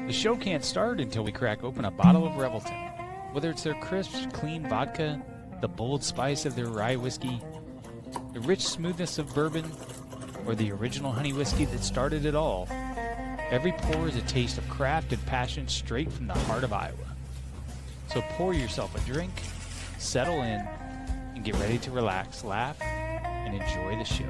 The show can't start until we crack open a bottle of Revelton. Whether it's their crisp, clean vodka, the bold spice of their rye whiskey, the rich smoothness of bourbon, or the original honey whiskey that started it all, every pour is a taste of craft and passion straight from the heart of Iowa. So pour yourself a drink, settle in, and get ready to relax, laugh, and enjoy the show.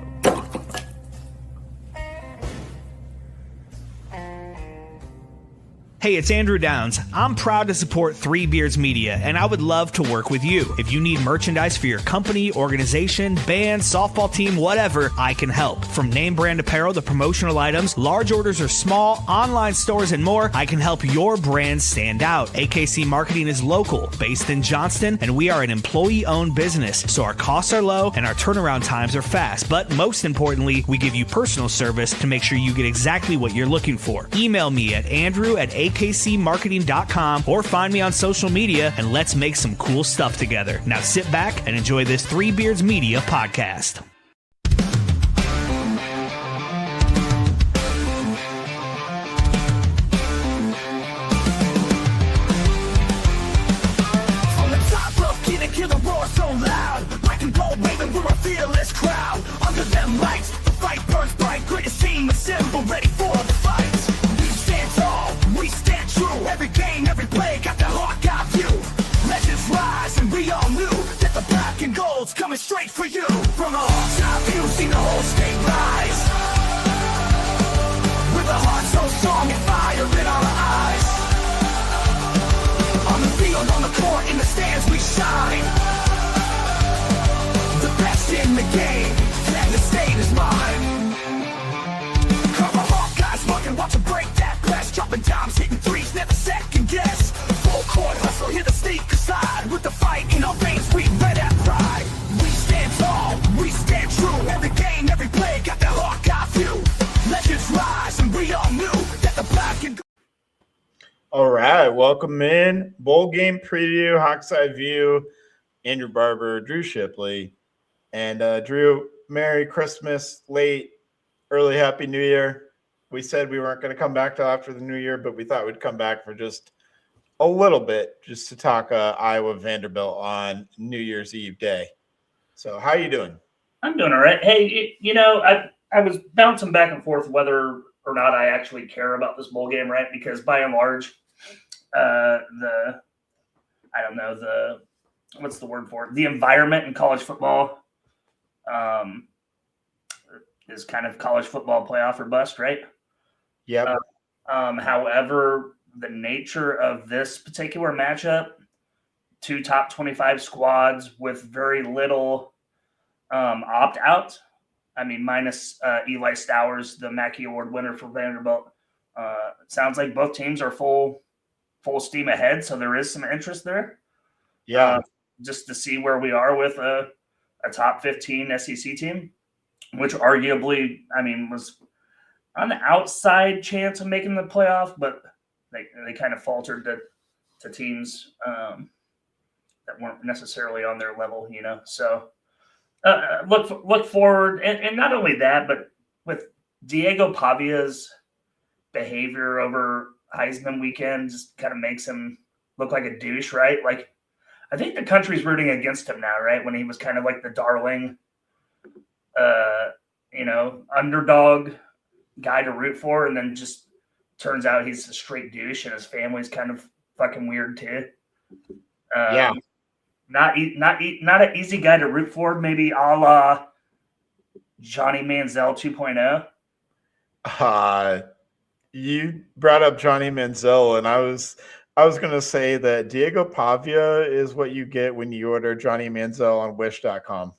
Hey, it's Andrew Downs. I'm proud to support Three Beards Media, and I would love to work with you. If you need merchandise for your company, organization, band, softball team, whatever, I can help. From name brand apparel to promotional items, large orders or small, online stores, and more, I can help your brand stand out. AKC Marketing is local, based in Johnston, and we are an employee-owned business, so our costs are low and our turnaround times are fast. But most importantly, we give you personal service to make sure you get exactly what you're looking for. Email me at andrew@akcmarketing.com or find me on social media, and let's make some cool stuff together. Now sit back and enjoy this Three Beards Media podcast. On the top of Keenan, kill the roar so loud. Black and gold waving, we're a fearless crowd. Under them lights, the fight burns bright. Greatest team assembled, ready for the fight. We stand tall, we stand true. Every game, every play, got the Hawkeye view. Legends rise, and we all knew that the black and gold's coming straight for you. From a top view, seen the whole state rise. With a heart so strong and fire in our eyes. On the field, on the court, in the stands, we shine. The best in the game, and the state is mine. Cover Hawkeyes, fucking watch them break that press. Dropping dimes, hitting threes, never second guess. Full court hustle, hit the sneak aside. With the fight in our veins, we red at pride. We stand tall, we stand true. Every game, every play, got the Hawkeye view. Legends rise, and we all knew that the black and All right, welcome in. Bowl game preview, Hawkseye View, Andrew Barber, Drew Shipley. And Drew, Merry Christmas, late, early Happy New Year. We said we weren't going to come back till after the New Year, but we thought we'd come back for just a little bit, just to talk Iowa Vanderbilt on New Year's Eve day. So how you doing? I'm doing all right. Hey, I was bouncing back and forth whether or not I actually care about this bowl game, right? Because by and large, what's the word for it? The environment in college football is kind of college football playoff or bust, right? Yep. However, the nature of this particular matchup, two top 25 squads with very little opt-out. I mean, minus Eli Stowers, the Mackey Award winner for Vanderbilt. It sounds like both teams are full steam ahead, so there is some interest there. Yeah. Just to see where we are with a top 15 SEC team, which arguably, was on the outside chance of making the playoff, but they kind of faltered to teams that weren't necessarily on their level, So look forward, and not only that, but with Diego Pavia's behavior over Heisman weekend, just kind of makes him look like a douche, right? Like, I think the country's rooting against him now, right? When he was kind of like the darling, underdog guy to root for, and then just turns out he's a straight douche, and his family's kind of fucking weird too. Yeah. Not an easy guy to root for, maybe a la Johnny Manziel 2.0. You brought up Johnny Manziel, and I was going to say that Diego Pavia is what you get when you order Johnny Manziel on Wish.com.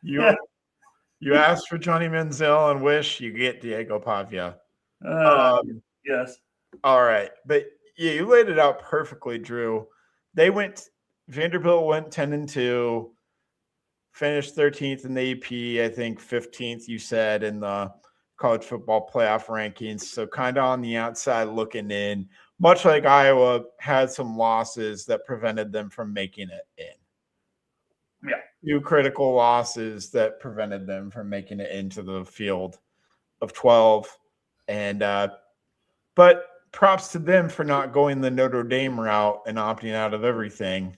You ask for Johnny Manziel on Wish, you get Diego Pavia. Yes. All right, but yeah, you laid it out perfectly, Drew. Vanderbilt went 10-2, finished 13th in the AP, I think 15th, you said, in the college football playoff rankings. So kind of on the outside looking in, much like Iowa had some losses that prevented them from making it in. Yeah. Few critical losses that prevented them from making it into the field of 12. And but props to them for not going the Notre Dame route and opting out of everything.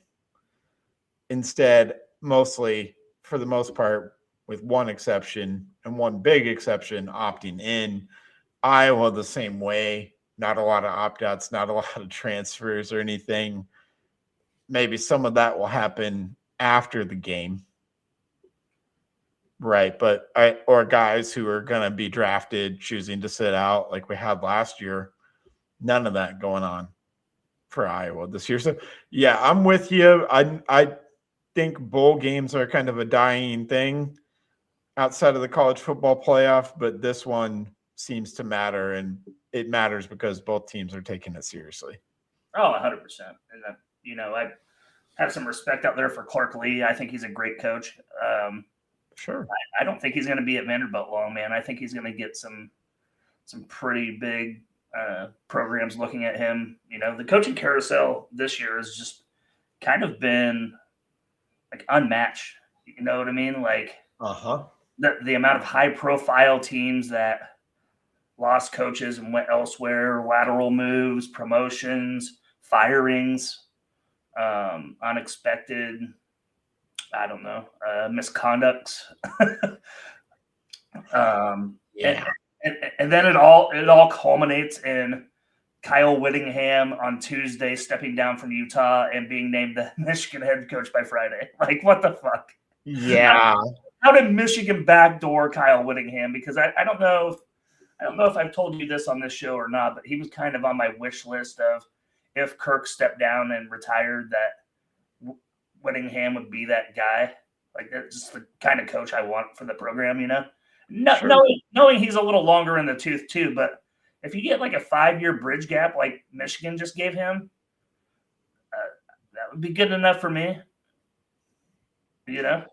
Instead, mostly for the most part, with one exception and one big exception, opting in. Iowa the same way. Not a lot of opt-outs, not a lot of transfers or anything. Maybe some of that will happen after the game. Right, but or guys who are going to be drafted choosing to sit out like we had last year. None of that going on for Iowa this year. So, yeah, I'm with you. I think bowl games are kind of a dying thing outside of the college football playoff, but this one seems to matter, and it matters because both teams are taking it seriously. Oh, 100%. And, I have some respect out there for Clark Lee. I think he's a great coach. Sure. I don't think he's going to be at Vanderbilt long, man. I think he's going to get some pretty big programs looking at him. The coaching carousel this year has just kind of been like unmatched. You know what I mean? Like the amount of high profile teams that lost coaches and went elsewhere, lateral moves, promotions, firings, unexpected, I don't know, misconducts. Yeah. And then it all culminates in Kyle Whittingham on Tuesday stepping down from Utah and being named the Michigan head coach by Friday. Like, what the fuck? Yeah. How did Michigan backdoor Kyle Whittingham? Because I don't know if I've told you this on this show or not, but he was kind of on my wish list of if Kirk stepped down and retired, that Whittingham would be that guy. Like, that's just the kind of coach I want for the program, Sure. Knowing he's a little longer in the tooth too, but if you get like a 5-year bridge gap like Michigan just gave him, that would be good enough for me. Yeah.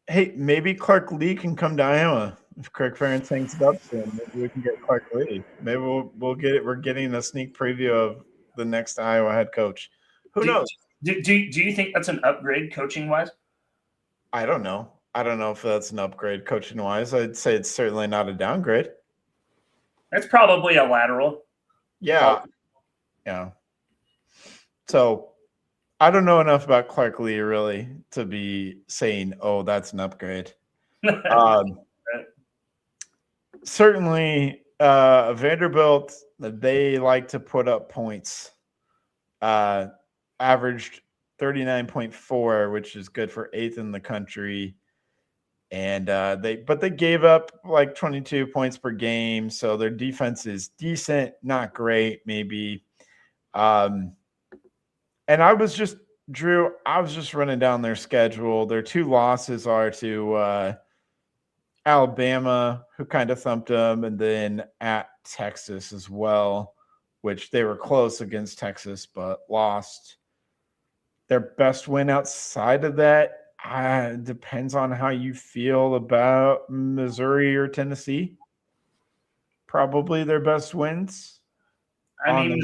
Hey, maybe Clark Lee can come to Iowa if Kirk Ferentz hangs it up soon. Maybe we can get Clark Lee. Maybe we'll get it. We're getting a sneak preview of the next Iowa head coach. Who knows? Do you think that's an upgrade coaching wise? I don't know. I don't know if that's an upgrade coaching wise. I'd say it's certainly not a downgrade. That's probably a lateral. Yeah. Yeah. So I don't know enough about Clark Lee really to be saying, oh, that's an upgrade. Certainly Vanderbilt, they like to put up points. Averaged 39.4, which is good for 8th in the country. And they gave up like 22 points per game. So their defense is decent, not great, maybe. And I was just running down their schedule. Their 2 losses are to Alabama, who kind of thumped them, and then at Texas as well, which they were close against Texas, but lost. Their best win outside of that depends on how you feel about Missouri or Tennessee. Probably their best wins. I mean,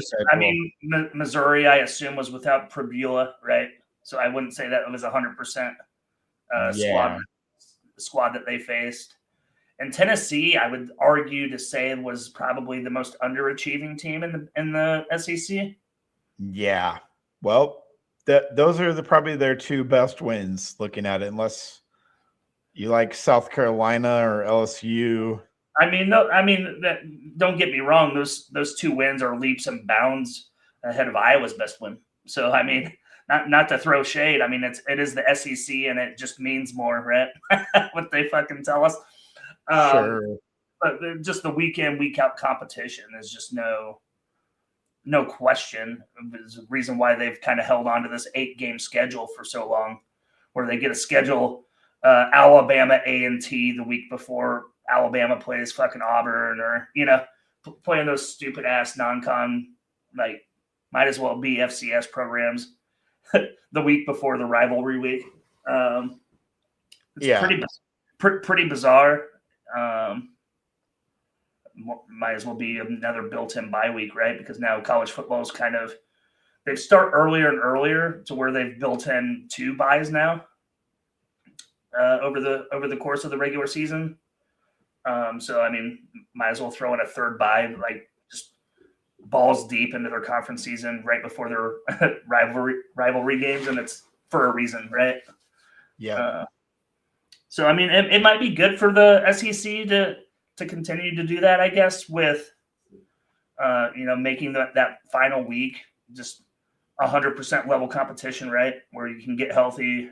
Missouri, I assume, was without Prabula, right? So I wouldn't say that it was 100% squad that they faced. And Tennessee, I would argue to say, was probably the most underachieving team in the SEC. Yeah. Well, those are probably their 2 best wins looking at it, unless you like South Carolina or LSU. Don't get me wrong. Those 2 wins are leaps and bounds ahead of Iowa's best win. So, not to throw shade. It is the SEC and it just means more, right? What they fucking tell us. Sure. But just the week in, week out competition is just no question. There's a reason why they've kind of held on to this 8-game schedule for so long, where they get a schedule Alabama A&T the week before Alabama plays fucking Auburn, or playing those stupid ass non-con, like, might as well be FCS programs the week before the rivalry week. It's pretty bizarre. Might as well be another built-in bye week, right? Because now college football is they start earlier and earlier to where they've built in 2 byes now over the course of the regular season. So I mean, might as well throw in a third bye, like just balls deep into their conference season right before their rivalry games, and it's for a reason, right? Yeah. So I mean, it might be good for the SEC to continue to do that, I guess, with making that final week just 100% level competition, right, where you can get healthy,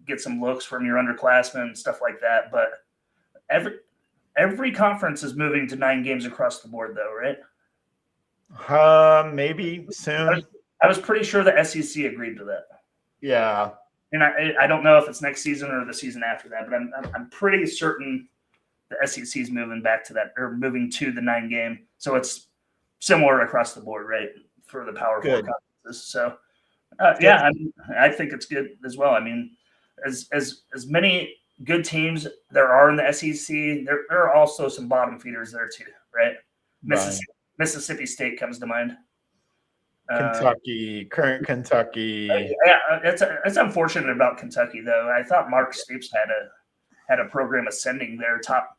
get some looks from your underclassmen, stuff like that. But every conference is moving to 9 games across the board, though, right? Maybe soon. I was pretty sure the SEC agreed to that. Yeah. And I don't know if it's next season or the season after that, but I'm pretty certain the SEC is moving back to that, or moving to the 9 game. So it's similar across the board, right, for the Power 4 conferences. So yeah, I think it's good as well. I mean, as many good teams there are in the SEC, there are also some bottom feeders there too, right? Mississippi State comes to mind. Kentucky, current Kentucky. Yeah, it's unfortunate about Kentucky though. I thought Mark Stoops had a program ascending their top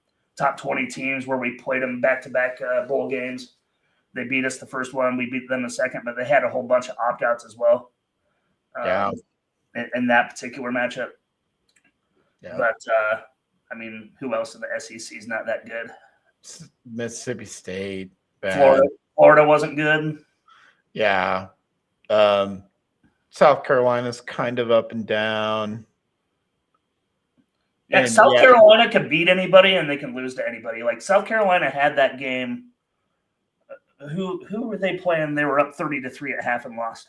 20 teams where we played them back-to-back bowl games. They beat us the first one, we beat them the second, but they had a whole bunch of opt-outs as well. In that particular matchup. Yeah. But I mean, who else in the SEC is not that good? Mississippi State. Bad. Florida wasn't good. Yeah. South Carolina's kind of up and down. Yeah, South Carolina can beat anybody and they can lose to anybody. Like South Carolina had that game. Who were they playing? They were up 30-3 at half and lost.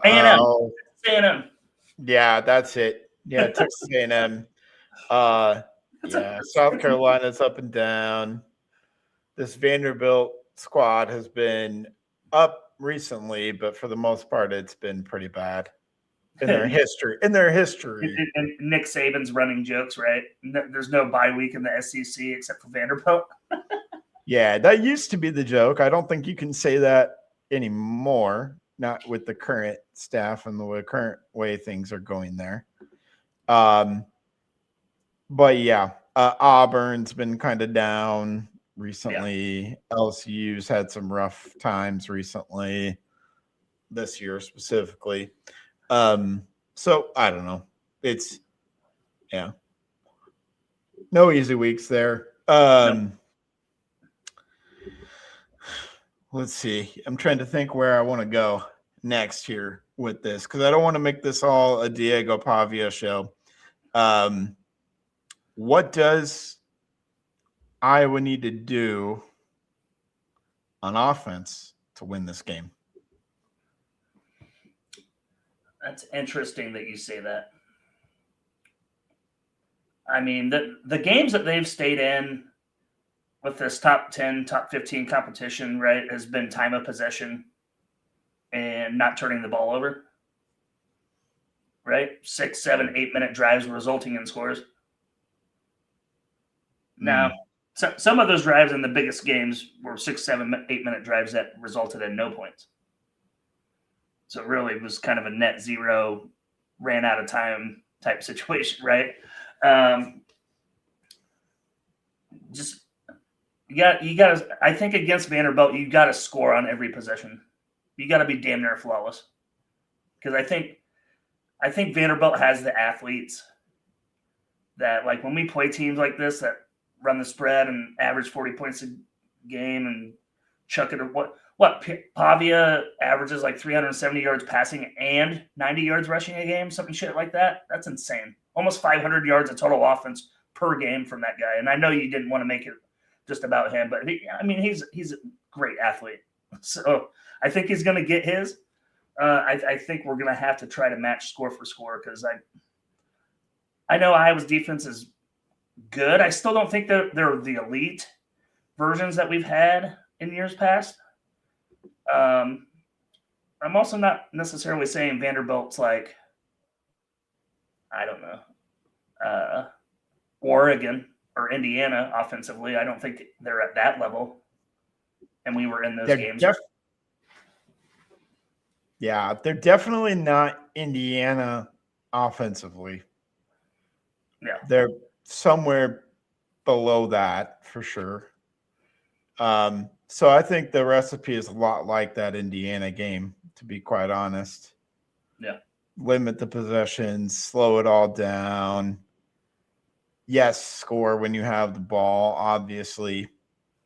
A&M. Yeah, that's it. Yeah, Texas A&M. Yeah, South Carolina's up and down. This Vanderbilt squad has been up recently, but for the most part, it's been pretty bad in their history. And Nick Saban's running jokes, right? There's no bye week in the SEC except for Vanderbilt. Yeah, that used to be the joke. I don't think you can say that anymore. Not with the current staff and the current way things are going there. But yeah, Auburn's been kind of down recently. Yeah. LSU's had some rough times recently, this year specifically. So I don't know. It's no easy weeks there. Let's see. I'm trying to think where I want to go next here with this because I don't want to make this all a Diego Pavia show. What does Iowa need to do on offense to win this game? That's interesting that you say that. I mean, the games that they've stayed in with this top 10, top 15 competition, right, has been time of possession and not turning the ball over, right? 6, 7, 8-minute drives resulting in scores. Now, some of those drives in the biggest games were 6, 7, 8-minute drives that resulted in no points. So it really was kind of a net zero, ran out of time type situation, right? You got to. I think against Vanderbilt, you got to score on every possession. You got to be damn near flawless, because I think Vanderbilt has the athletes that, like, when we play teams like this that run the spread and average 40 points a game and chuck it. What Pavia averages like 370 yards passing and 90 yards rushing a game, something shit like that. That's insane. Almost 500 yards of total offense per game from that guy. And I know you didn't want to make it just about him, but he's a great athlete. So I think he's going to get his. I think we're going to have to try to match score for score, because I know Iowa's defense is good. I still don't think they're the elite versions that we've had in years past. I'm also not necessarily saying Vanderbilt's like, I don't know, Oregon or Indiana offensively. I don't think they're at that level. And we were in those games. They're definitely not Indiana offensively. Yeah. somewhere below that for sure. So I think the recipe is a lot like that Indiana game, to be quite honest. Yeah. Limit the possessions, slow it all down. Yes, score when you have the ball, obviously.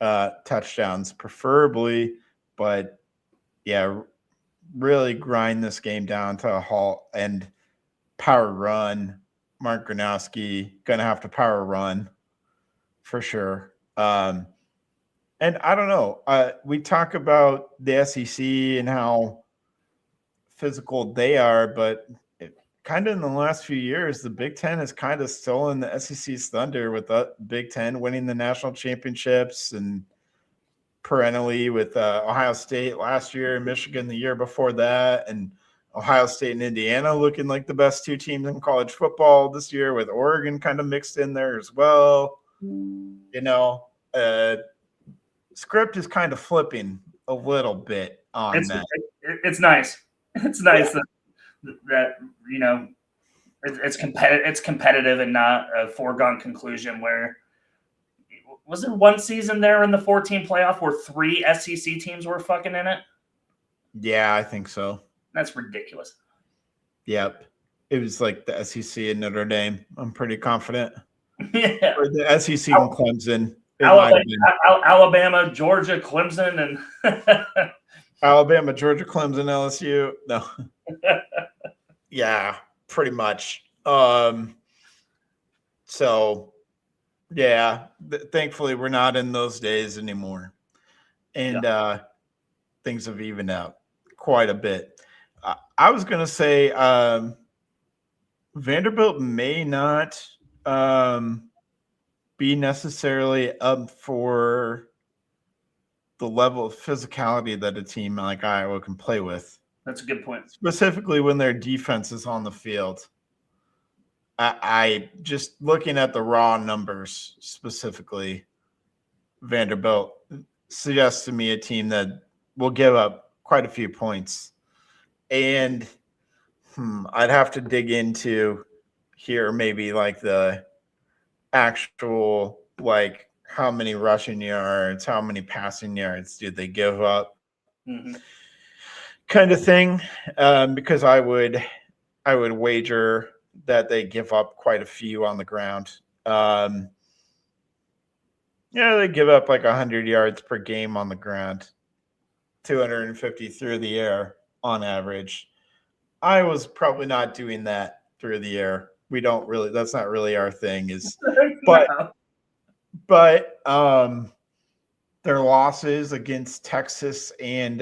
Touchdowns preferably, but yeah, really grind this game down to a halt and power run. Mark Gronowski gonna have to power run for sure. And I don't know. We talk about the SEC and how physical they are, but kind of in the last few years, the Big Ten has kind of stolen the SEC's thunder with the Big Ten winning the national championships and perennially with Ohio State last year and Michigan the year before that, and Ohio State and Indiana looking like the best two teams in college football this year, with Oregon kind of mixed in there as well. You know, script is kind of flipping a little bit on that. It's nice. It's nice that you know it's competitive. It's competitive and not a foregone conclusion. Where was there one season there in the 14 playoff where 3 SEC teams were fucking in it? Yeah, I think so. That's ridiculous. Yep. It was like the SEC and Notre Dame. I'm pretty confident. Yeah. Or the SEC and Clemson. Alabama, Georgia, Clemson, and Alabama, Georgia, Clemson, LSU. No. Yeah, pretty much. So, yeah, thankfully we're not in those days anymore. And things have evened out quite a bit. I was going to say Vanderbilt may not be necessarily up for the level of physicality that a team like Iowa can play with. That's a good point. Specifically when their defense is on the field. I just looking at the raw numbers specifically, Vanderbilt suggests to me a team that will give up quite a few points. And I'd have to dig into here maybe like the actual, like how many rushing yards, how many passing yards do they give up, kind of thing. Because I would wager that they give up quite a few on the ground. Yeah, they give up like 100 yards per game on the ground, 250 through the air on average. I was probably not doing that through the air. We don't really, that's not really our thing is, but their losses against Texas and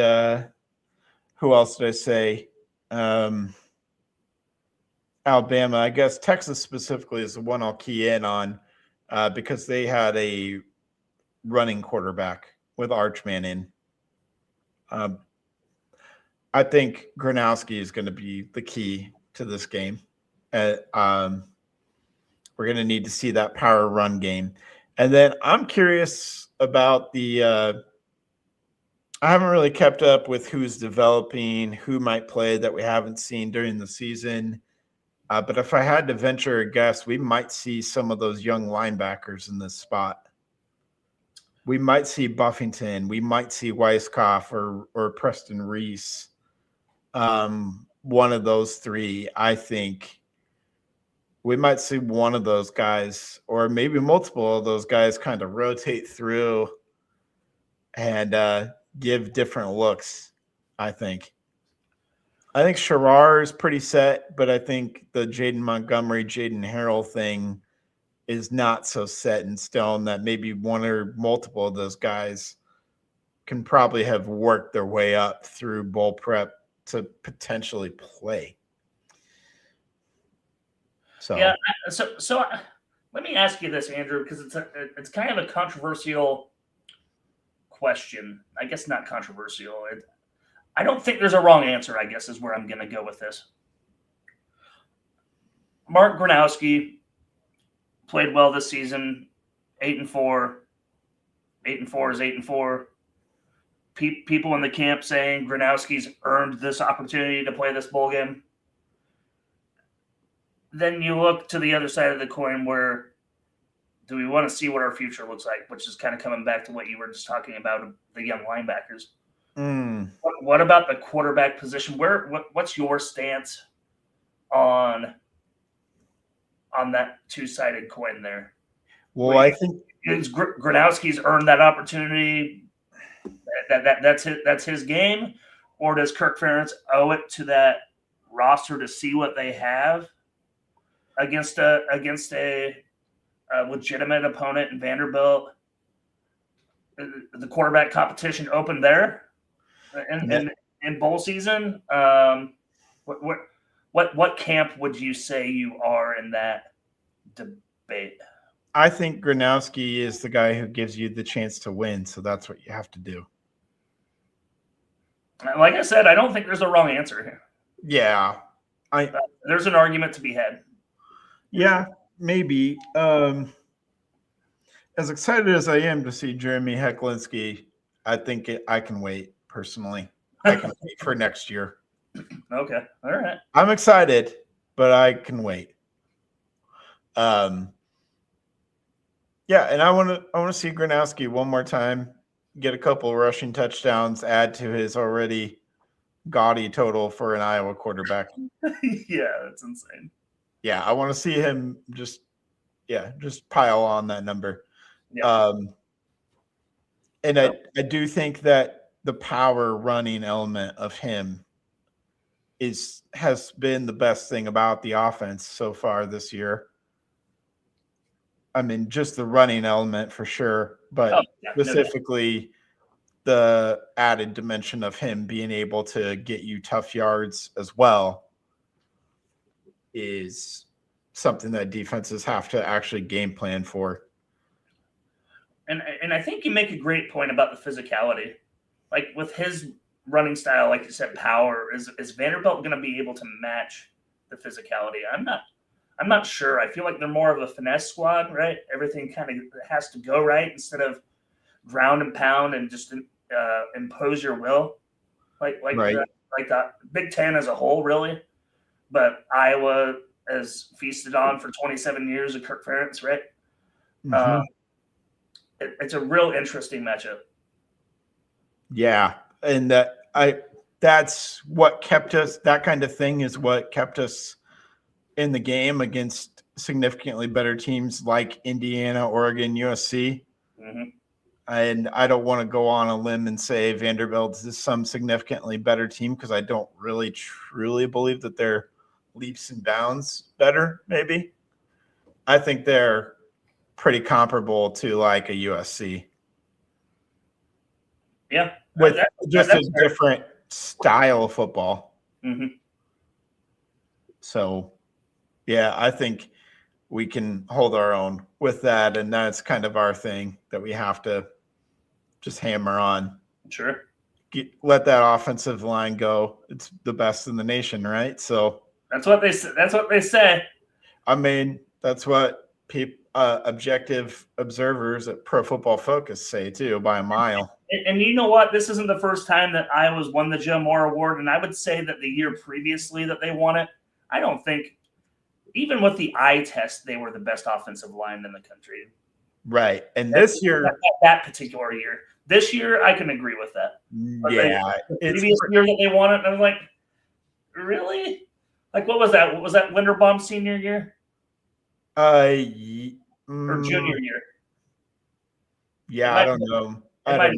who else did I say? Alabama. I guess Texas specifically is the one I'll key in on because they had a running quarterback with Archman in. I think Gronowski is going to be the key to this game. We're going to need to see that power run game. And then I'm curious about the I haven't really kept up with who's developing, who might play that we haven't seen during the season. But if I had to venture a guess, we might see some of those young linebackers in this spot. We might see Buffington. We might see Weiskopf or Preston Reese. One of those three, I think. We might see one of those guys or maybe multiple of those guys kind of rotate through and give different looks, I think. I think Sherrar is pretty set, but I think the Jaden Montgomery, Jaden Harrell thing is not so set in stone that maybe one or multiple of those guys can probably have worked their way up through bowl prep to potentially play. So yeah, so let me ask you this, Andrew, because it's kind of a controversial question. I guess not controversial. I don't think there's a wrong answer, I guess, is where I'm going to go with this. Mark Gronowski played well this season, 8-4. 8-4 is 8-4. People in the camp saying Gronowski's earned this opportunity to play this bowl game. Then you look to the other side of the coin where do we want to see what our future looks like? Which is kind of coming back to what you were just talking about, the young linebackers. What about the quarterback position? What's your stance on that two-sided coin there? Well, I think Gronowski's earned that opportunity. That's his game, or does Kirk Ferentz owe it to that roster to see what they have against a legitimate opponent in Vanderbilt? The quarterback competition opened there, and in bowl season. What camp would you say you are in that debate? I think Gronowski is the guy who gives you the chance to win, so that's what you have to do. Like I said, I don't think there's a wrong answer here. Yeah, There's an argument to be had. Yeah, maybe. As excited as I am to see Jeremy Hecklinski, I think I can wait personally. I can wait for next year. Okay, all right. I'm excited, but I can wait. Yeah, and I want to see Gronowski one more time, get a couple rushing touchdowns, add to his already gaudy total for an Iowa quarterback. Yeah, that's insane. Yeah, I want to see him just pile on that number. Yeah. And I do think that the power running element of him has been the best thing about the offense so far this year. I mean, just the running element for sure, but specifically the added dimension of him being able to get you tough yards as well is something that defenses have to actually game plan for. And I think you make a great point about the physicality. Like with his running style, like you said, power, is Vanderbilt going to be able to match the physicality? I'm not sure. I feel like they're more of a finesse squad, right? Everything kind of has to go right instead of ground and pound and just impose your will, like right. the Big Ten as a whole, really. But Iowa has feasted on for 27 years of Kirk Ferentz, right? Mm-hmm. It's a real interesting matchup. Yeah, and that's what kept us. That kind of thing is what kept us in the game against significantly better teams like Indiana, Oregon, USC. Mm-hmm. And I don't want to go on a limb and say Vanderbilt is some significantly better team because I don't really truly believe that they're leaps and bounds better. Maybe I think they're pretty comparable to like a USC. Yeah, with just a different style of football. Mm-hmm. So, yeah, I think we can hold our own with that, and that's kind of our thing that we have to just hammer on. Sure. Let that offensive line go. It's the best in the nation, right? So that's what they say. I mean, that's what objective observers at Pro Football Focus say too, by a mile. And you know what? This isn't the first time that Iowa's won the Joe Moore Award, and I would say that the year previously that they won it, I don't think, even with the eye test, they were the best offensive line in the country. Right. And this year, that particular year, this year, I can agree with that. But yeah. the previous year that they won it, I was like, really? Like, what was that? Was that Linderbaum senior year? Or junior year? Yeah, I don't know. But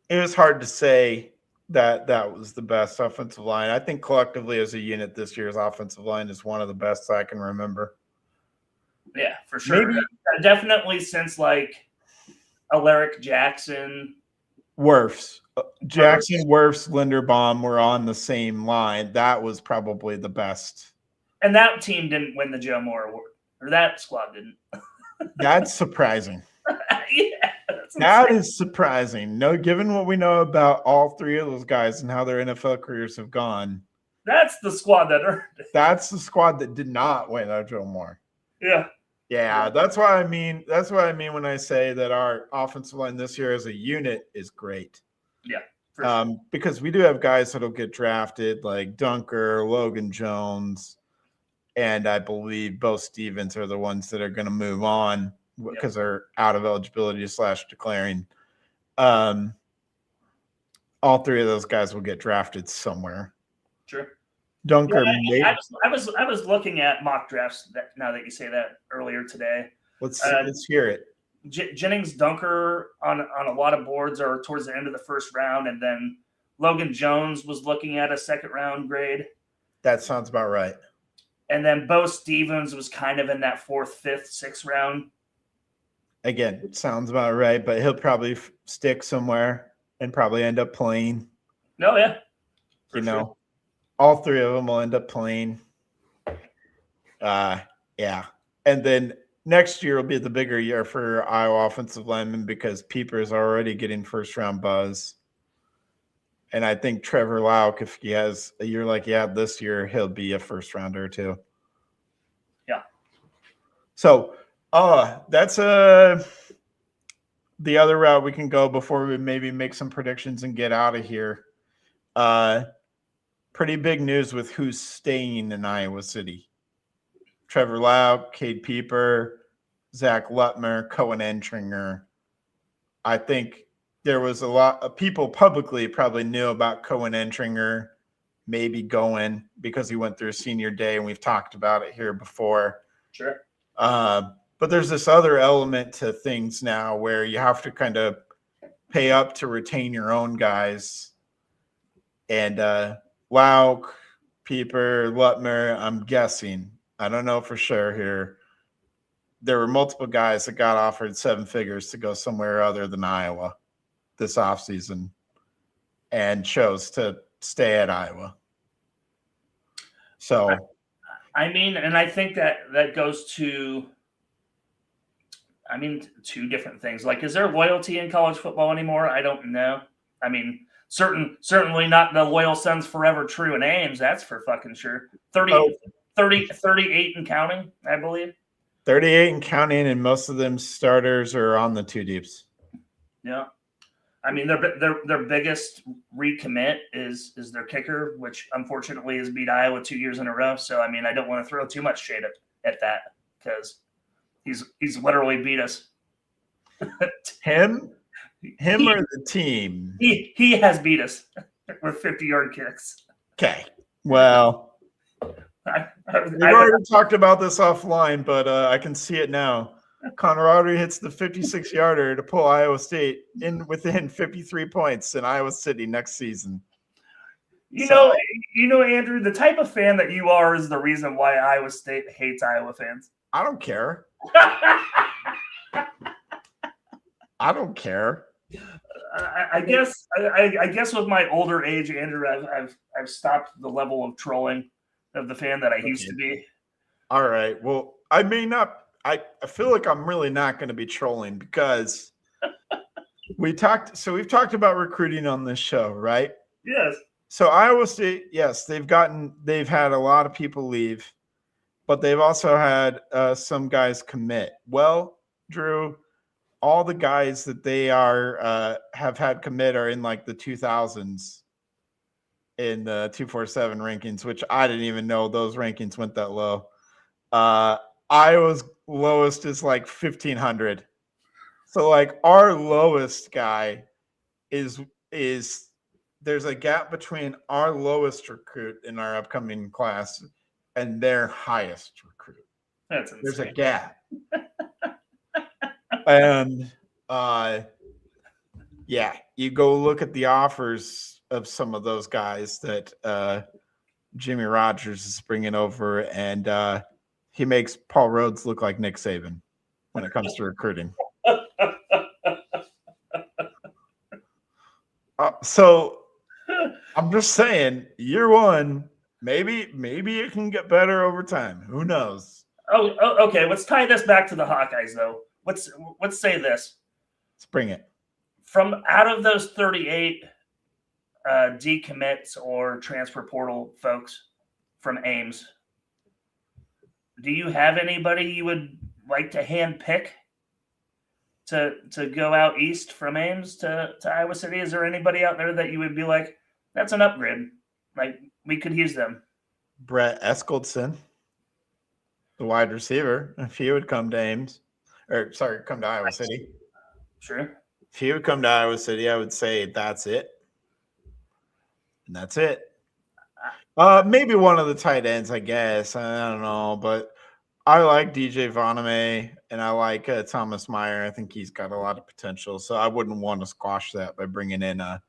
it was hard to say that was the best offensive line. I think collectively as a unit, this year's offensive line is one of the best I can remember. Yeah, for sure. Maybe, definitely since like Alaric Jackson. Wirfs. Jackson, Wirfs, Linderbaum were on the same line. That was probably the best. And that team didn't win the Joe Moore Award. Or that squad didn't. That's surprising. Yeah, that is surprising. No, given what we know about all three of those guys and how their NFL careers have gone. That's the squad that earned it. That's the squad that did not win a Joe Moore. Yeah. Yeah, that's what I mean. That's what I mean when I say that our offensive line this year as a unit is great. Yeah. For sure. Because we do have guys that'll get drafted like Dunker, Logan Jones, and I believe Bo Stevens are the ones that are going to move on because they're out of eligibility / declaring. All three of those guys will get drafted somewhere. Sure. Dunker, I was looking at mock drafts now that you say that earlier today. let's hear it. Jennings, Dunker on a lot of boards are towards the end of the first round, and then Logan Jones was looking at a second round grade. That sounds about right. And then Bo Stevens was kind of in that 4th, 5th, 6th round. Again, it sounds about right, but he'll probably stick somewhere and probably end up playing. No, yeah. You know, all three of them will end up playing. Yeah. And then next year will be the bigger year for Iowa offensive linemen because Pieper's already getting first-round buzz. And I think Trevor Lauk, if he has a year like he had this year, he'll be a first-rounder too. Yeah. So that's the other route we can go before we maybe make some predictions and get out of here. Pretty big news with who's staying in Iowa City. Trevor Lauk, Cade Pieper, Zach Lutmer, Cohen Entringer. I think there was a lot of people publicly probably knew about Cohen Entringer maybe going because he went through senior day, and we've talked about it here before. Sure. But there's this other element to things now where you have to kind of pay up to retain your own guys. And Lauk, Pieper, Lutmer, I'm guessing, I don't know for sure here, there were multiple guys that got offered 7 figures to go somewhere other than Iowa this offseason and chose to stay at Iowa. So, I mean, and I think that goes to, I mean, 2 different things. Like, is there loyalty in college football anymore? I don't know. I mean, certainly not the loyal sons forever true in Ames. That's for fucking sure. 38 and counting, I believe. 38 and counting, and most of them starters are on the 2 deeps. Yeah. I mean, their biggest recommit is their kicker, which unfortunately has beat Iowa 2 years in a row. So, I mean, I don't want to throw too much shade at that because he's literally beat us. Him or the team? He has beat us with 50-yard kicks. Okay. Well, we've already talked about this offline, but I can see it now. Conradi hits the 56-yarder to pull Iowa State in within 53 points in Iowa City next season. You know, Andrew, the type of fan that you are is the reason why Iowa State hates Iowa fans. I don't care. I don't care. I guess with my older age, Andrew, I've stopped the level of trolling of the fan that I used to be. All right. Well, I may not. I feel like I'm really not going to be trolling because we've talked about recruiting on this show, right? Yes. So Iowa State, yes, they've had a lot of people leave, but they've also had some guys commit. Well, Drew, all the guys that they have had commit are in like the 2000s in the 247 rankings, which I didn't even know those rankings went that low. Iowa's lowest is like 1,500. So like our lowest guy is there's a gap between our lowest recruit in our upcoming class and their highest recruit. That's insane. There's a gap. And yeah, you go look at the offers of some of those guys that Jimmy Rogers is bringing over, and he makes Paul Rhodes look like Nick Saban when it comes to recruiting. So I'm just saying, year one, maybe it can get better over time. Who knows? Oh, okay. Let's tie this back to the Hawkeyes, though. Let's say this. Let's bring it. From out of those 38 decommits or transfer portal folks from Ames, do you have anybody you would like to hand pick to go out east from Ames to Iowa City? Is there anybody out there that you would be like, that's an upgrade? Like, we could use them. Brett Eskeldson. the wide receiver. If he would come to Ames, come to Iowa City. Sure. If he would come to Iowa City, I would say that's it. And that's it. Maybe one of the tight ends, I guess. I don't know, but I like DJ Voname and I like Thomas Meyer. I think he's got a lot of potential, so I wouldn't want to squash that by bringing in a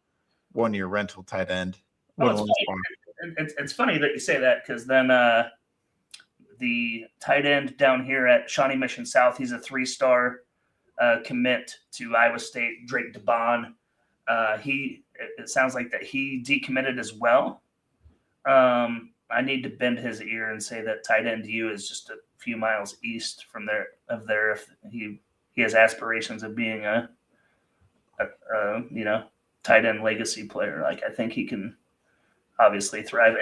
one-year rental tight end. It's funny that you say that because then the tight end down here at Shawnee Mission South, he's a 3-star commit to Iowa State, Drake DeBon. It sounds like that he decommitted as well. I need to bend his ear and say that tight end U is just a few miles east from there. If he has aspirations of being a tight end legacy player, like I think he can obviously thrive.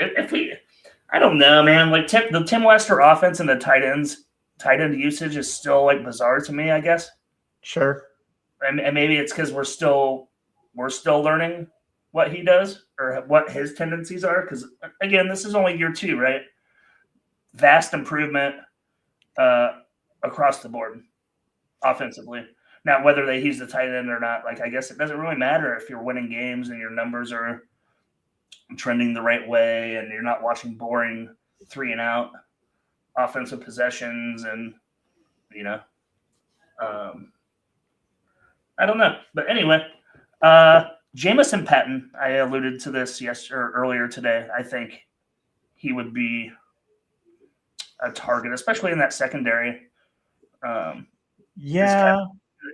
I don't know, man. Like the Tim Lester offense and the tight end usage is still like bizarre to me, I guess. Sure. And maybe it's because we're still learning what he does or what his tendencies are. Because again, this is only year 2, right? Vast improvement across the board offensively. Now, whether he's the tight end or not, like I guess it doesn't really matter if you're winning games and your numbers are trending the right way and you're not watching boring 3-and-out offensive possessions and I don't know. But anyway, Jamison Patton, I alluded to this earlier today. I think he would be a target, especially in that secondary.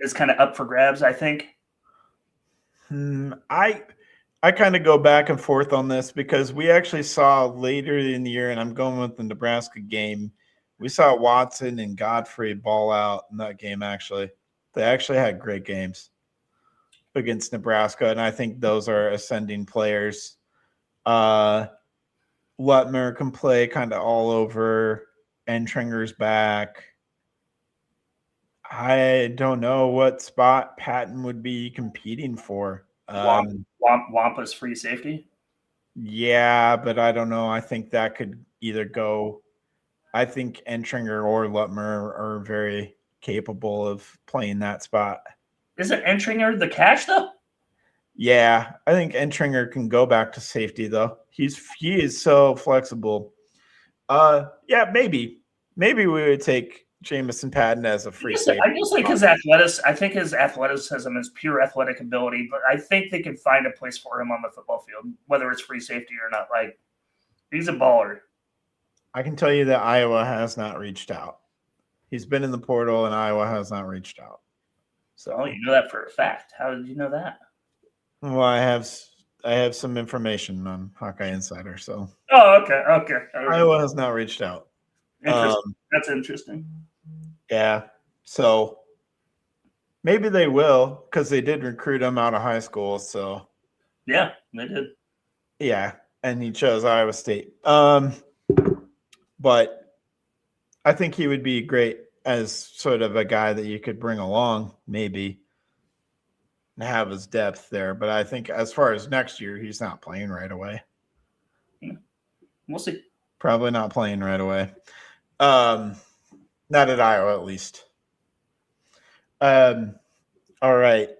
It's kind of up for grabs, I think. I kind of go back and forth on this because we actually saw later in the year, and I'm going with the Nebraska game, we saw Watson and Godfrey ball out in that game, actually. They actually had great games against Nebraska, and I think those are ascending players. Lutmer can play kind of all over. Entringer's back. I don't know what spot Patton would be competing for. Wampa's free safety? Yeah, but I don't know. I think that could either go – I think Entringer or Lutmer are very capable of playing that spot. Isn't Entringer the cash, though? Yeah, I think Entringer can go back to safety, though. He is so flexible. Yeah, maybe. Maybe we would take Jamison Patton as a free safety. I just think his athleticism is pure athletic ability, but I think they could find a place for him on the football field, whether it's free safety or not. Like, he's a baller. I can tell you that Iowa has not reached out. He's been in the portal, and Iowa has not reached out. So you know that for a fact. How did you know that? Well, I have some information on Hawkeye Insider. So. Oh, okay. Iowa has not reached out. That's interesting. Yeah. So maybe they will because they did recruit him out of high school. So. Yeah, they did. Yeah, and he chose Iowa State. But I think he would be great as sort of a guy that you could bring along, maybe, and have his depth there. But I think as far as next year, he's not playing right away. We'll see. Probably not playing right away. Not at Iowa, at least. All right.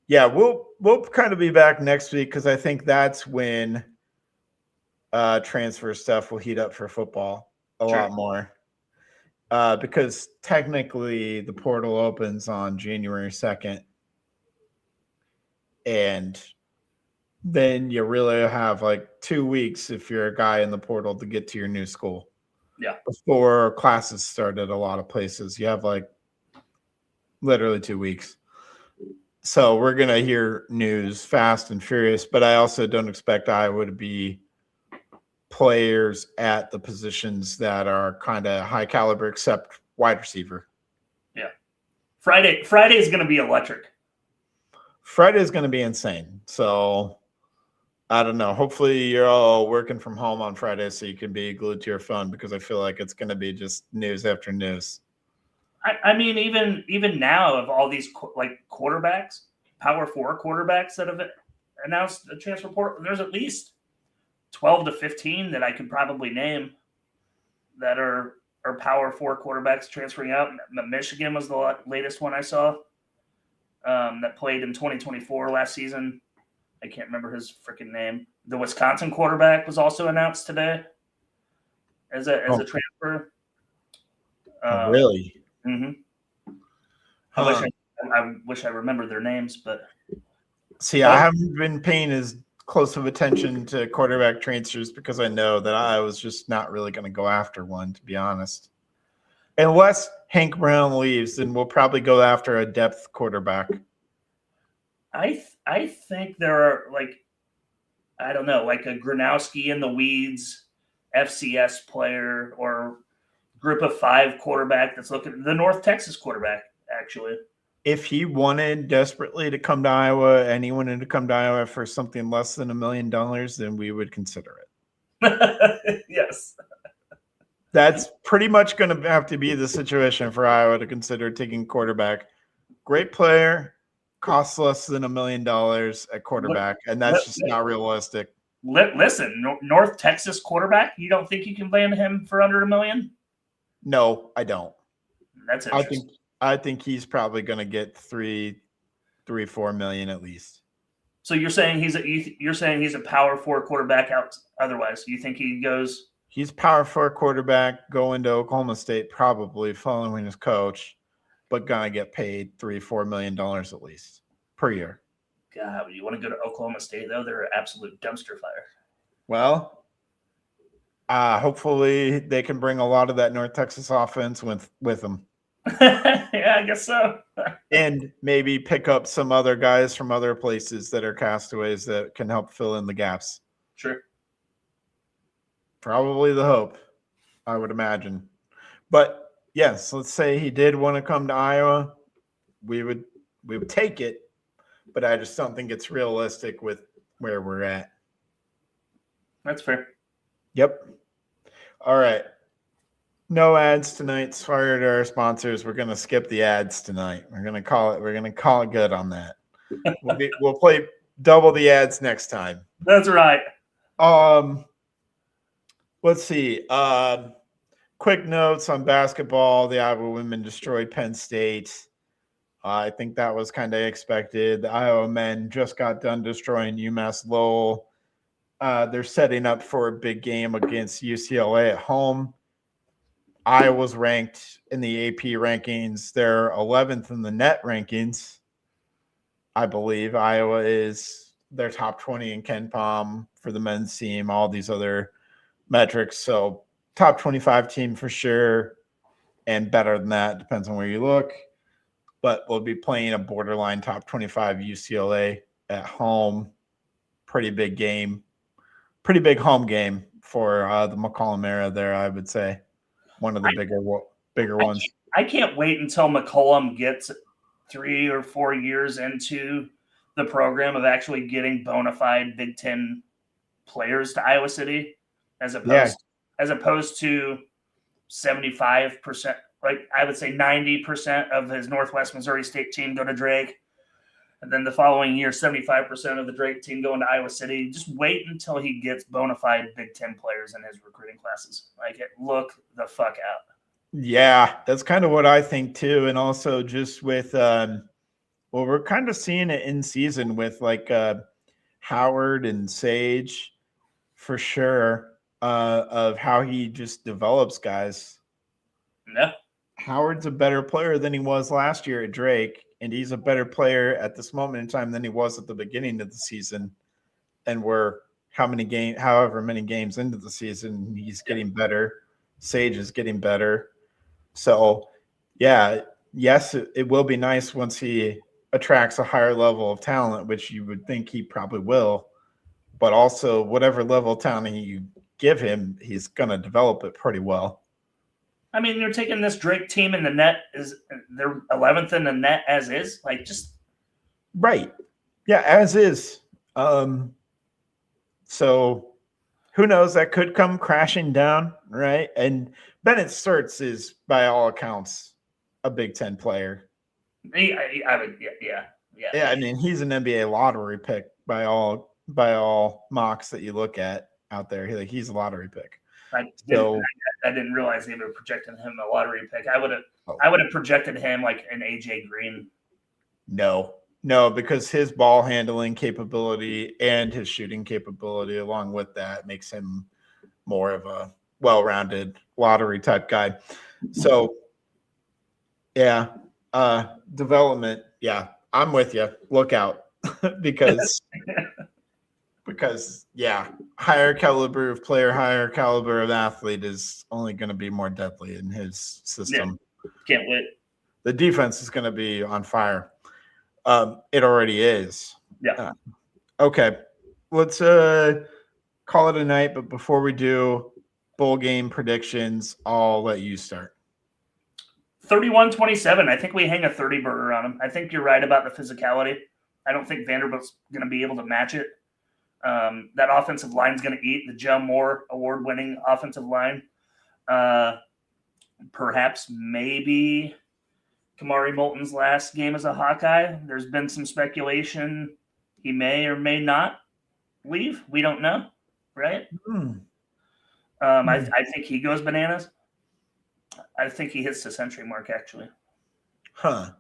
Yeah, we'll kind of be back next week because I think that's when transfer stuff will heat up for football a lot more. Because technically the portal opens on January 2nd. And then you really have like 2 weeks if you're a guy in the portal to get to your new school. Yeah. Before classes start at a lot of places. You have like literally 2 weeks. So we're going to hear news fast and furious, but I also don't expect Iowa to be players at the positions that are kind of high caliber except wide receiver. Yeah. Friday is going to be electric. Friday is going to be insane. So I don't know. Hopefully you're all working from home on Friday so you can be glued to your phone because I feel like it's going to be just news after news. I mean, even now of all these like quarterbacks, Power 4 quarterbacks that have announced a transfer portal, there's at least 12 to 15 that I could probably name that are or Power 4 quarterbacks transferring out. Michigan was the latest one I saw that played in 2024 last season. I can't remember his freaking name. The Wisconsin quarterback was also announced today as a transfer. Really? Mm-hmm. Huh. I wish I remembered their names, but See, I haven't been paying as close of attention to quarterback transfers because I know that I was just not really going to go after one, to be honest. Unless Hank Brown leaves, then we'll probably go after a depth quarterback. I think there are I don't know, like a Gronowski in the weeds, FCS player, or group of 5 quarterback that's looking the North Texas quarterback, actually. If he wanted desperately to come to Iowa and he wanted to come to Iowa for something less than $1 million, then we would consider it. Yes. That's pretty much going to have to be the situation for Iowa to consider taking quarterback. Great player, costs less than $1 million at quarterback, and that's just not realistic. Listen, North Texas quarterback, you don't think you can land him for under $1 million? No, I don't. That's interesting. I think he's probably going to get $4 million at least. So you're saying he's a Power 4 quarterback out otherwise. You think he goes? He's Power 4 quarterback going to Oklahoma State, probably following his coach, but gonna get paid $4 million at least per year. God, you want to go to Oklahoma State though? They're an absolute dumpster fire. Well, hopefully they can bring a lot of that North Texas offense with them. Yeah, I guess so. And maybe pick up some other guys from other places that are castaways that can help fill in the gaps. Sure. Probably the hope, I would imagine. But yes, let's say he did want to come to Iowa. We would take it, but I just don't think it's realistic with where we're at. That's fair. Yep. All right. No ads tonight. Sorry to our sponsors. We're gonna skip the ads tonight. We're gonna call it good on that. We'll play double the ads next time. That's right. Let's see. Quick notes on basketball. The Iowa women destroyed Penn State. I think that was kind of expected. The Iowa men just got done destroying UMass Lowell. They're setting up for a big game against UCLA at home. Iowa's ranked in the AP rankings. They're 11th in the net rankings. I believe Iowa is their top 20 in KenPom for the men's team, all these other metrics. So top 25 team for sure, and better than that, depends on where you look. But we'll be playing a borderline top 25 UCLA at home. Pretty big game. Pretty big home game for the McCollum era there, I would say. One of the bigger ones. I can't wait until McCollum gets 3 or 4 years into the program of actually getting bona fide Big Ten players to Iowa City, as opposed to 75%. Like I would say 90% of his Northwest Missouri State team go to Drake. And then the following year, 75% of the Drake team going to Iowa City. Just wait until he gets bona fide Big Ten players in his recruiting classes. Look the fuck out. Yeah, that's kind of what I think too. And also just with, we're kind of seeing it in season with Howard and Sage for sure, of how he just develops guys. Yeah. Howard's a better player than he was last year at Drake. And he's a better player at this moment in time than he was at the beginning of the season. And we're however many games into the season, he's getting better. Sage is getting better. So, yeah, yes, it will be nice once he attracts a higher level of talent, which you would think he probably will. But also, whatever level of talent you give him, he's going to develop it pretty well. I mean, you're taking this Drake team in the net they're 11th in the net as is, right. Yeah, as is. So who knows? That could come crashing down, right? And Bennett Sturts is, by all accounts, a Big Ten player. Yeah. I mean, he's an NBA lottery pick by all mocks that you look at out there. He's a lottery pick. So I didn't realize they were projecting him a lottery pick. I would Oh. have projected him like an AJ Green. no, because his ball handling capability and his shooting capability, along with that, makes him more of a well-rounded lottery type guy. So, yeah, development. Yeah, I'm with you. Look out, because yeah, higher caliber of player, higher caliber of athlete is only going to be more deadly in his system. Can't wait. The defense is going to be on fire. It already is. Yeah. Okay, let's call it a night. But before we do bowl game predictions, I'll let you start. 31-27. I think we hang a 30 burger on him. I think you're right about the physicality. I don't think Vanderbilt's going to be able to match it. That offensive line's going to eat. The Joe Moore award-winning offensive line. Perhaps maybe Kamari Moulton's last game as a Hawkeye. There's been some speculation he may or may not leave. We don't know, right? I think he goes bananas. I think he hits the century mark, actually. Huh.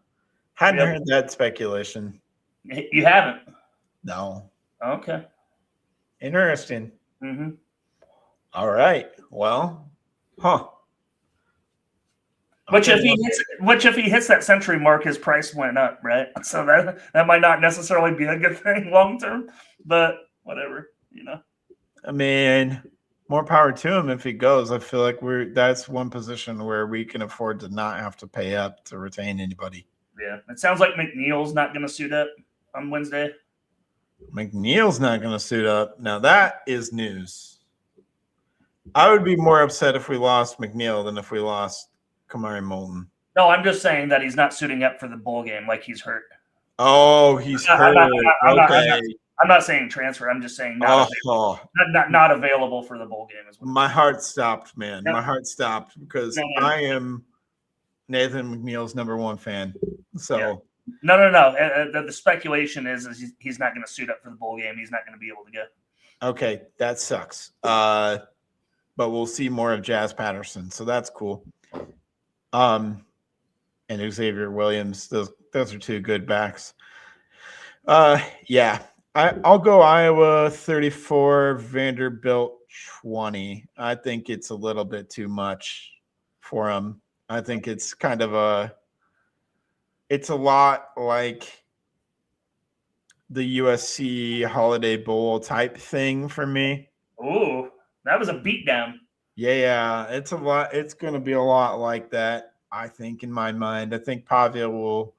Hadn't heard that speculation. You haven't? No. Okay. Interesting. Mm-hmm. All right. Well, Which if he hits that century mark, his price went up, right? So that might not necessarily be a good thing long term, but whatever, I mean, more power to him if he goes. I feel like that's one position where we can afford to not have to pay up to retain anybody. Yeah. It sounds like McNeil's not going to suit up on Wednesday. McNeil's not going to suit up. Now that is news. I would be more upset if we lost McNeil than if we lost Kamari Moulton. No, I'm just saying that he's not suiting up for the bowl game, like he's hurt. Oh, he's hurt. I'm not saying transfer. I'm just saying not available for the bowl game. My heart stopped, man. My heart stopped because I am Nathan McNeil's #1 fan. So no. The speculation is he's not going to suit up for the bowl game. He's not going to be able to go. Okay, that sucks. But we'll see more of Jazz Patterson, so that's cool. And Xavier Williams. Those are two good backs. Yeah. I'll go Iowa 34, Vanderbilt 20. I think it's a little bit too much for them. I think it's kind of it's a lot like the USC Holiday Bowl type thing for me. Ooh, that was a beatdown. Yeah, it's a lot. It's going to be a lot like that, I think, in my mind. I think Pavia will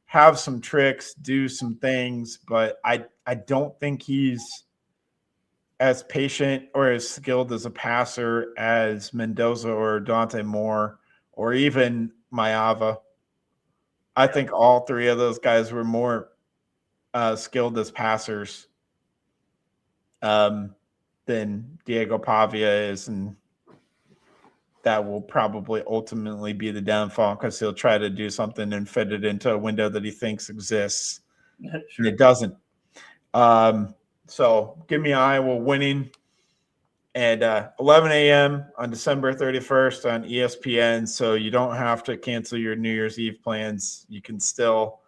have some tricks, do some things, but I don't think he's as patient or as skilled as a passer as Mendoza or Dante Moore or even Maava. I think all three of those guys were more skilled as passers than Diego Pavia is, and that will probably ultimately be the downfall because he'll try to do something and fit it into a window that he thinks exists. Sure. And it doesn't. So give me Iowa winning at 11 a.m. on December 31st on ESPN. So you don't have to cancel your New Year's Eve plans. You can still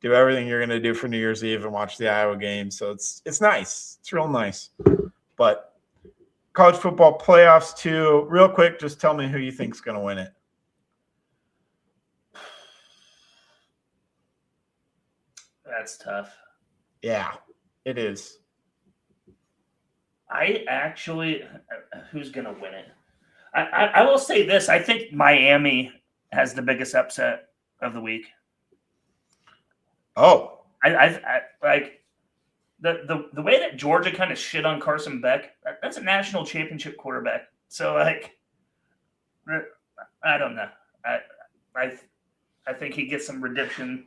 do everything you're going to do for New Year's Eve and watch the Iowa game. So it's nice. It's real nice. But college football playoffs too. Real quick, just tell me who you think's going to win it. That's tough. Yeah, it is. Who's going to win it? I will say this. I think Miami has the biggest upset of the week. Oh, I like the way that Georgia kind of shit on Carson Beck. That's a national championship quarterback. So like, I don't know. I think he gets some redemption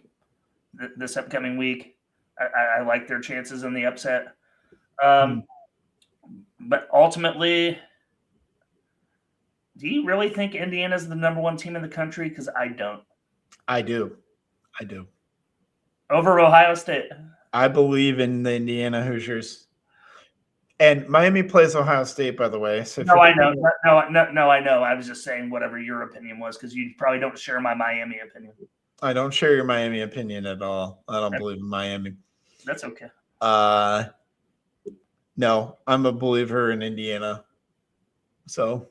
this upcoming week. I like their chances in the upset. But ultimately, do you really think Indiana's the #1 team in the country? Because I don't. I do. Over Ohio State. I believe in the Indiana Hoosiers. And Miami plays Ohio State, by the way. So if No, you're I know. thinking- No, I know. I was just saying whatever your opinion was because you probably don't share my Miami opinion. I don't share your Miami opinion at all. I don't believe in Miami. That's okay. No, I'm a believer in Indiana. So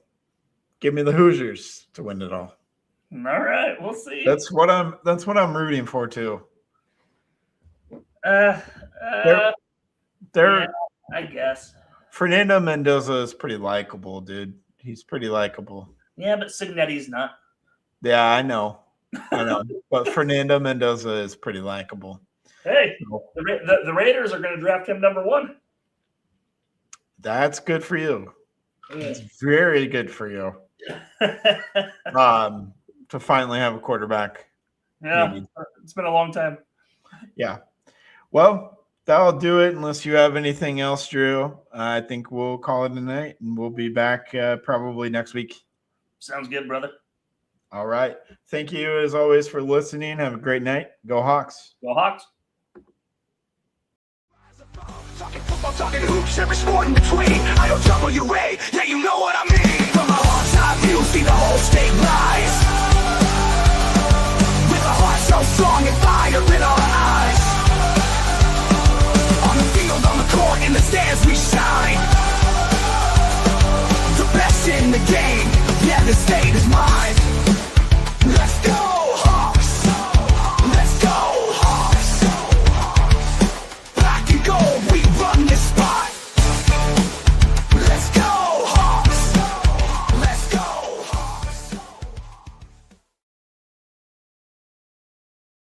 give me the Hoosiers to win it all. All right, we'll see. That's what I'm rooting for too. They're, They're I guess. Fernando Mendoza is pretty likable, dude. He's pretty likable. Yeah, but Signetti's not. Yeah, I know. But Fernando Mendoza is pretty likable. Hey, the Raiders are going to draft him number 1. That's good for you. Yeah. It's very good for you. To finally have a quarterback. Yeah, Maybe. it's been a long time. Yeah. Well, that'll do it unless you have anything else, Drew. I think we'll call it a night, and we'll be back probably next week. Sounds good, brother. All right. Thank you, as always, for listening. Have a great night. Go Hawks. Go Hawks. Talking football, talking hoops, every sport in between. IOWA, yeah, you know what